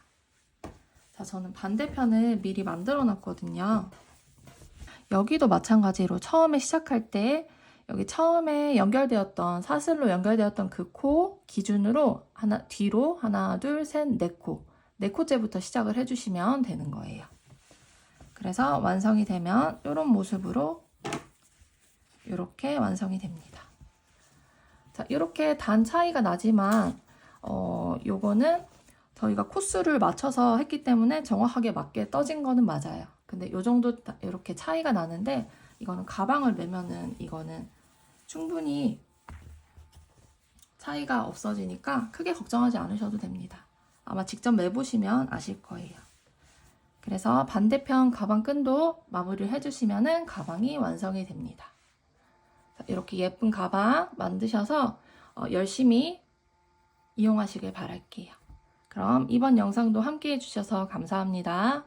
자, 저는 반대편을 미리 만들어 놨거든요. 여기도 마찬가지로 처음에 시작할 때 여기 처음에 연결되었던 사슬로 연결되었던 그 코 기준으로 뒤로 하나, 둘, 셋, 네 코. 네 코째부터 시작을 해주시면 되는 거예요. 그래서 완성이 되면 이런 모습으로 이렇게 완성이 됩니다. 자, 이렇게 단 차이가 나지만 요거는 저희가 코수를 맞춰서 했기 때문에 정확하게 맞게 떠진 거는 맞아요. 근데 요 정도 이렇게 차이가 나는데 이거는 가방을 매면은 이거는 충분히 차이가 없어지니까 크게 걱정하지 않으셔도 됩니다. 아마 직접 매보시면 아실 거예요. 그래서 반대편 가방 끈도 마무리를 해주시면 가방이 완성이 됩니다. 이렇게 예쁜 가방 만드셔서 열심히 이용하시길 바랄게요. 그럼 이번 영상도 함께 해주셔서 감사합니다.